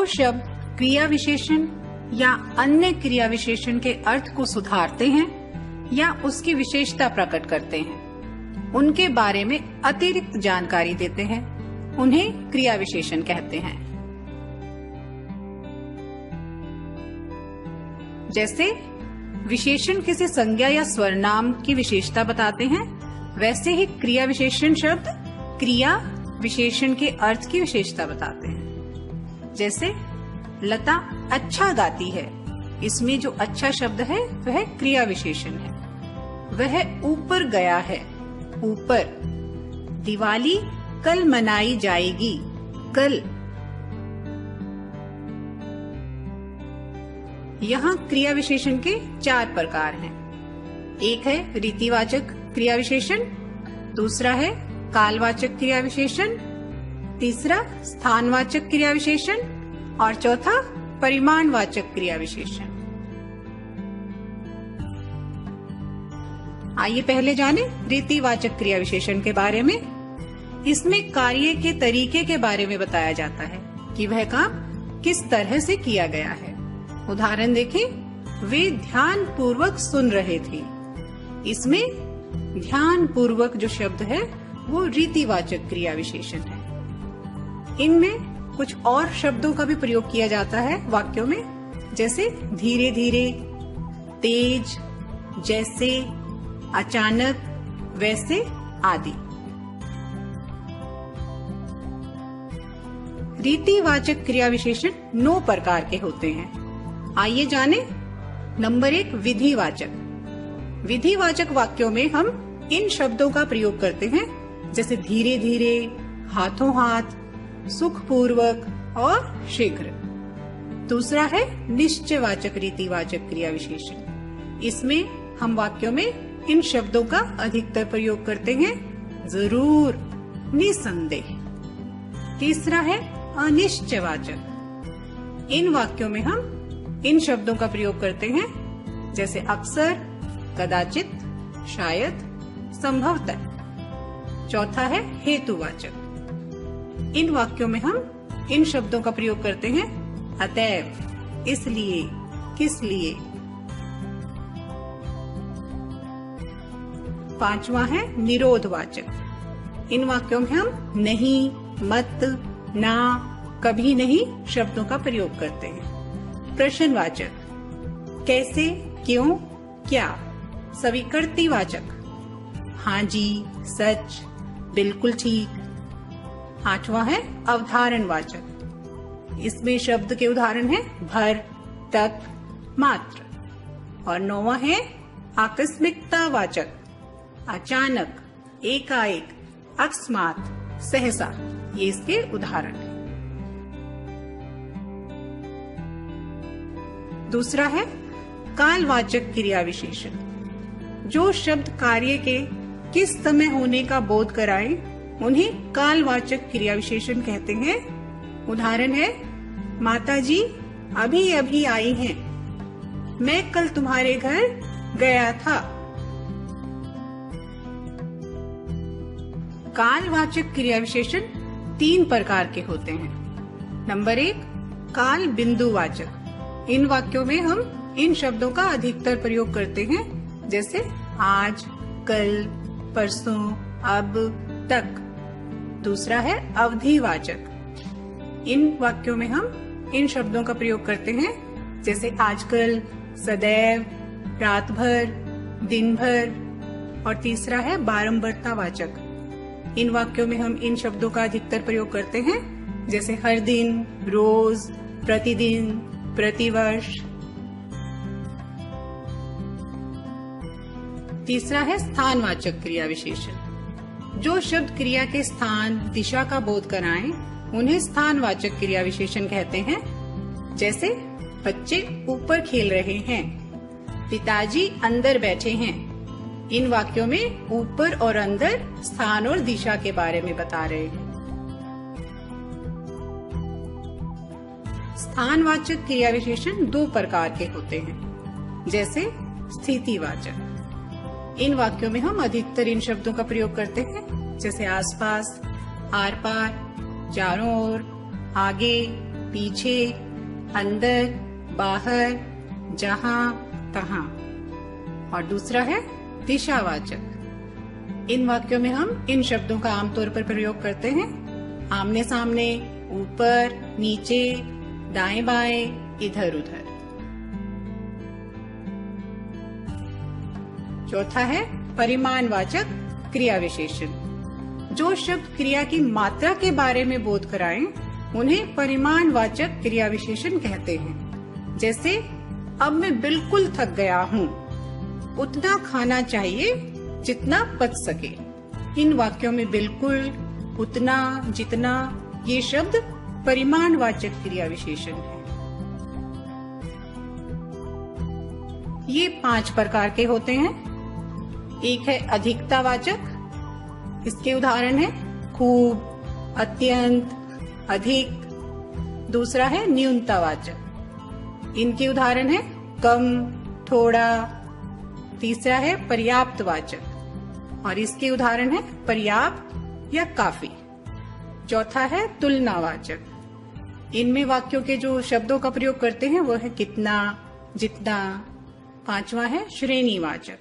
जो शब्द क्रिया विशेषण या अन्य क्रिया विशेषण के अर्थ को सुधारते हैं या उसकी विशेषता प्रकट करते हैं, उनके बारे में अतिरिक्त जानकारी देते हैं, उन्हें क्रिया विशेषण कहते हैं। जैसे विशेषण किसी संज्ञा या स्वरनाम की विशेषता बताते हैं, वैसे ही क्रिया विशेषण शब्द क्रिया विशेषण के अर्थ की विशेषता बताते हैं। जैसे लता अच्छा गाती है, इसमें जो अच्छा शब्द है वह क्रिया विशेषण है। वह ऊपर गया है, ऊपर। दिवाली कल मनाई जाएगी, कल। यहाँ क्रिया विशेषण के 4 प्रकार हैं। एक है रीतिवाचक क्रिया विशेषण, दूसरा है कालवाचक क्रिया विशेषण, तीसरा स्थानवाचक क्रिया विशेषण और चौथा परिमाणवाचक क्रिया विशेषण। आइए पहले जाने रीतिवाचक क्रिया विशेषण के बारे में। इसमें कार्य के तरीके के बारे में बताया जाता है कि वह काम किस तरह से किया गया है। उदाहरण देखें, वे ध्यान पूर्वक सुन रहे थे। इसमें ध्यान पूर्वक जो शब्द है वो रीतिवाचक क्रिया विशेषण है। इनमें कुछ और शब्दों का भी प्रयोग किया जाता है वाक्यों में, जैसे धीरे धीरे, तेज, जैसे, अचानक, वैसे आदि। रीतिवाचक क्रिया विशेषण 9 प्रकार के होते हैं। आइए जाने। नंबर 1, विधिवाचक। विधिवाचक वाक्यों में हम इन शब्दों का प्रयोग करते हैं, जैसे धीरे धीरे, हाथों हाथ, सुखपूर्वक और शीघ्र। दूसरा है निश्चयवाचक रीतिवाचक क्रिया विशेषण। इसमें हम वाक्यों में इन शब्दों का अधिकतर प्रयोग करते हैं, जरूर, निसंदेह। तीसरा है अनिश्चयवाचक। इन वाक्यों में हम इन शब्दों का प्रयोग करते हैं, जैसे अक्सर, कदाचित, शायद, संभवतः। चौथा है हेतुवाचक। इन वाक्यों में हम इन शब्दों का प्रयोग करते हैं, अतएव, इसलिए, किस लिए। पांचवा है निरोधवाचक। इन वाक्यों में हम नहीं, मत, ना, कभी नहीं शब्दों का प्रयोग करते हैं। प्रश्नवाचक, कैसे, क्यों, क्या। स्वीकृतिवाचक, हाँ जी, सच, बिल्कुल ठीक। 8वां है अवधारणवाचक। इसमें शब्द के उदाहरण हैं भर, तक, मात्र। और 9वां है आकस्मिकतावाचक। अचानक, एकाएक, अकस्मात, सहसा, ये इसके उदाहरण हैं। दूसरा है कालवाचक क्रिया विशेषण। जो शब्द कार्य के किस समय होने का बोध कराए, उन्हें कालवाचक क्रिया विशेषण कहते हैं। उदाहरण है, माताजी अभी अभी आई हैं, मैं कल तुम्हारे घर गया था। कालवाचक क्रिया विशेषण 3 प्रकार के होते हैं। नंबर 1, काल बिंदुवाचक। इन वाक्यों में हम इन शब्दों का अधिकतर प्रयोग करते हैं, जैसे आज, कल, परसों, अब, तक। दूसरा है अवधिवाचक। इन वाक्यों में हम इन शब्दों का प्रयोग करते हैं, जैसे आजकल, सदैव, रात भर, दिन भर। और तीसरा है बारंबारतावाचक। इन वाक्यों में हम इन शब्दों का अधिकतर प्रयोग करते हैं, जैसे हर दिन, रोज, प्रतिदिन, प्रतिवर्ष। तीसरा है स्थानवाचक क्रिया विशेषण। जो शब्द क्रिया के स्थान, दिशा का बोध कराएं, उन्हें स्थानवाचक क्रिया विशेषण कहते हैं। जैसे बच्चे ऊपर खेल रहे हैं, पिताजी अंदर बैठे हैं। इन वाक्यों में ऊपर और अंदर स्थान और दिशा के बारे में बता रहे हैं। स्थानवाचक क्रिया विशेषण 2 प्रकार के होते हैं, जैसे स्थितिवाचक। इन वाक्यों में हम अधिकतर इन शब्दों का प्रयोग करते हैं, जैसे आसपास, आर पार, चारों ओर, आगे, पीछे, अंदर, बाहर, जहां, तहां। और दूसरा है दिशावाचक। इन वाक्यों में हम इन शब्दों का आमतौर पर प्रयोग करते हैं। आमने सामने, ऊपर, नीचे, दाएं बाएं, इधर उधर। चौथा है परिमाणवाचक क्रिया विशेषण। जो शब्द क्रिया की मात्रा के बारे में बोध कराएं, उन्हें परिमाणवाचक क्रिया विशेषण कहते हैं। जैसे अब मैं बिल्कुल थक गया हूँ, उतना खाना चाहिए जितना पच सके। इन वाक्यों में बिल्कुल, उतना, जितना ये शब्द परिमाणवाचक क्रिया विशेषण है। ये 5 प्रकार के होते हैं। एक है अधिकतावाचक। इसके उदाहरण है खूब, अत्यंत, अधिक। दूसरा है न्यूनतावाचक। इनके उदाहरण है कम, थोड़ा। तीसरा है पर्याप्तवाचक और इसके उदाहरण है पर्याप्त या काफी। चौथा है तुलनावाचक। इनमें वाक्यों के जो शब्दों का प्रयोग करते हैं वो है कितना, जितना। पांचवा है श्रेणीवाचक।